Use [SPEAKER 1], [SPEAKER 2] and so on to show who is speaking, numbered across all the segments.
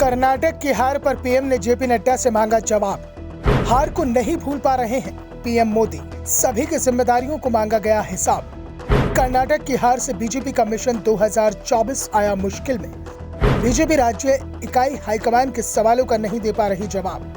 [SPEAKER 1] कर्नाटक की हार पर पीएम ने जेपी नड्डा से मांगा जवाब। हार को नहीं भूल पा रहे हैं पीएम मोदी, सभी की जिम्मेदारियों को मांगा गया हिसाब। कर्नाटक की हार से बीजेपी का मिशन 2024 आया मुश्किल में। बीजेपी राज्य इकाई हाईकमान के सवालों का नहीं दे पा रही जवाब।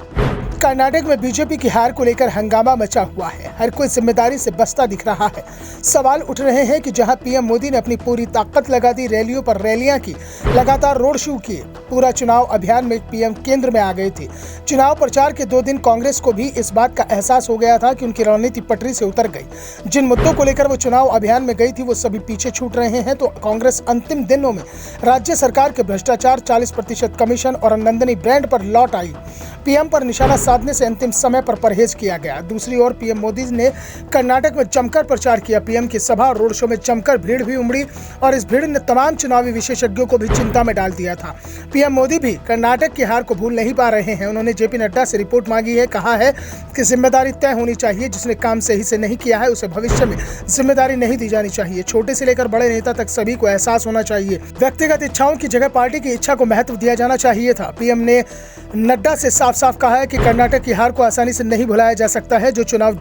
[SPEAKER 1] कर्नाटक में बीजेपी की हार को लेकर हंगामा मचा हुआ है। हर कोई जिम्मेदारी से बचता दिख रहा है। सवाल उठ रहे हैं कि जहां पीएम मोदी ने अपनी पूरी ताकत लगा दी, रैलियों पर रैलियां की, लगातार रोड शो किए, पूरा चुनाव अभियान में पीएम केंद्र में आ गए थे। चुनाव प्रचार के 2 दिन कांग्रेस को भी इस बात का एहसास हो गया था कि उनकी रणनीति पटरी से उतर गई। जिन मुद्दों को लेकर वो चुनाव अभियान में गई थी वो सभी पीछे छूट रहे हैं। तो कांग्रेस अंतिम दिनों में राज्य सरकार के भ्रष्टाचार, 40% कमीशन और नंदनी ब्रांड पर लौट आई। पीएम पर निशाना साधने से अंतिम समय पर परहेज किया गया। दूसरी ओर पीएम मोदी ने कर्नाटक में जमकर प्रचार किया। पीएम की सभा और रोड शो में जमकर भीड़ भी उमड़ी और इस भीड़ ने तमाम चुनावी विशेषज्ञों को भी चिंता में डाल दिया था। पीएम मोदी भी कर्नाटक की हार को भूल नहीं पा रहे हैं। उन्होंने जेपी नड्डा से रिपोर्ट मांगी है। कहा है कि जिम्मेदारी तय होनी चाहिए। जिसने काम सही से नहीं किया है उसे भविष्य में जिम्मेदारी नहीं दी जानी चाहिए। छोटे से लेकर बड़े नेता तक सभी को एहसास होना चाहिए। व्यक्तिगत इच्छाओं की जगह पार्टी की इच्छा को महत्व दिया जाना चाहिए था। पीएम ने नड्डा से साफ कहा है कि कर्नाटक की हार को आसानी से नहीं भुलाया जा सकता है। जो चुनाव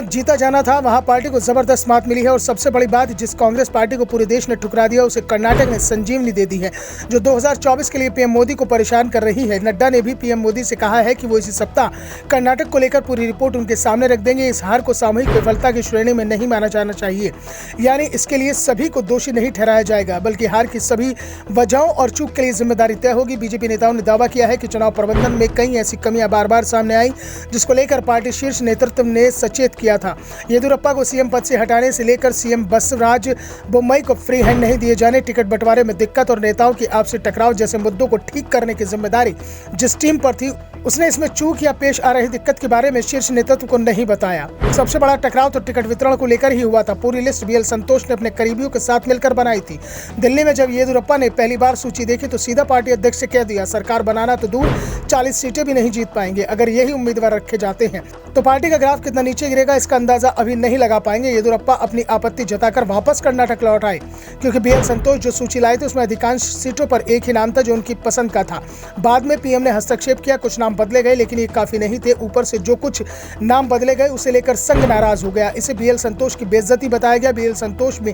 [SPEAKER 1] जीता जाना था वहां पार्टी को जबरदस्त मात मिली है और सबसे बड़ी बात, जिस कांग्रेस पार्टी को पूरे देश ने ठुकरा दिया उसे कर्नाटक ने संजीवनी दे दी है, जो 2024 के लिए पीएम मोदी को परेशान कर रही है। नड्डा ने भी पीएम मोदी से कहा है कि वो इसी सप्ताह कर्नाटक को लेकर पूरी रिपोर्ट उनके सामने रख देंगे। इस हार को सामूहिक विफलता की श्रेणी में नहीं माना जाना चाहिए, यानी इसके लिए सभी को दोषी नहीं ठहराया जाएगा, बल्कि हार की सभी वजहों और चूक के लिए जिम्मेदारी तय होगी। बीजेपी नेताओं ने दावा किया है कि चुनाव प्रबंधन में कई ऐसी कमियां बार-बार सामने आई जिसको लेकर पार्टी शीर्ष नेतृत्व ने सचेत किया था। येदियुरप्पा को सीएम पद से हटाने से लेकर सीएम बसवराज बोम्मई को फ्री हैंड नहीं दिए जाने, टिकट बंटवारे में दिक्कत और नेताओं की आपसी टकराव जैसे मुद्दों को ठीक करने की जिम्मेदारी जिस टीम पर थी उसने इसमें चूक या पेश आ रही दिक्कत के बारे में शीर्ष नेतृत्व को नहीं बताया। सबसे बड़ा टकराव तो टिकट वितरण को लेकर ही हुआ था। पूरी लिस्ट बीएल संतोष ने अपने करीबियों के साथ मिलकर बनाई थी। दिल्ली में जब येदियुरप्पा ने पहली बार सूची देखी तो सीधा पार्टी अध्यक्ष से कह दिया, सरकार बनाना तो दूर, 40 सीटें भी नहीं जीत पाएंगे। अगर यही उम्मीदवार रखे जाते हैं तो पार्टी का ग्राफ कितना नीचे गिरेगा इसका अंदाजा अभी नहीं लगा पाएंगे। येदियुरप्पा अपनी आपत्ति जताकर वापस कर्नाटक लौट आए, क्योंकि बीएल संतोष जो सूची लाए थे उसमें अधिकांश सीटों पर एक ही नाम था जो उनकी पसंद का था। बाद में पीएम ने हस्तक्षेप किया, कुछ नाम बदले गए लेकिन ये काफी नहीं थे। ऊपर से जो कुछ नाम बदले गए उसे लेकर संघ नाराज हो गया। इसे बीएल संतोष की बेइज्जती बताया गया। बीएल संतोष में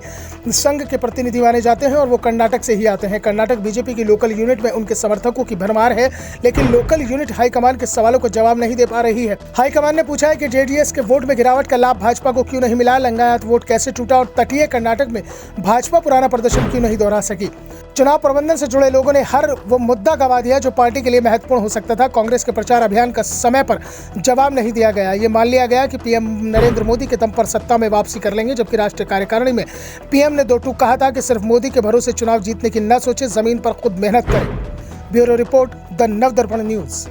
[SPEAKER 1] संघ के प्रतिनिधि माने जाते हैं और वो कर्नाटक से ही आते हैं। कर्नाटक बीजेपी की लोकल यूनिट में उनके समर्थकों की भरमार है, लेकिन लोकल यूनिट हाईकमान के सवालों को जवाब नहीं दे पा रही है। हाईकमान ने पूछा है कि जेडीएस के वोट में गिरावट का लाभ भाजपा को क्यों नहीं मिला, लिंगायत वोट कैसे टूटा और तटीय कर्नाटक में भाजपा पुराना प्रदर्शन क्यों नहीं दोहरा सकी। चुनाव प्रबंधन से जुड़े लोगों ने हर वो मुद्दा गवा दिया जो पार्टी के लिए महत्वपूर्ण हो सकता था। कांग्रेस के प्रचार अभियान का समय पर जवाब नहीं दिया गया। ये मान लिया गया कि पीएम नरेंद्र मोदी के दम पर सत्ता में वापसी कर लेंगे, जबकि राष्ट्रीय कार्यकारिणी में पीएम ने 2 टूक कहा था कि सिर्फ मोदी के भरोसे चुनाव जीतने की न सोचे, जमीन पर खुद मेहनत करें। Bureau report, the Navdarpan news.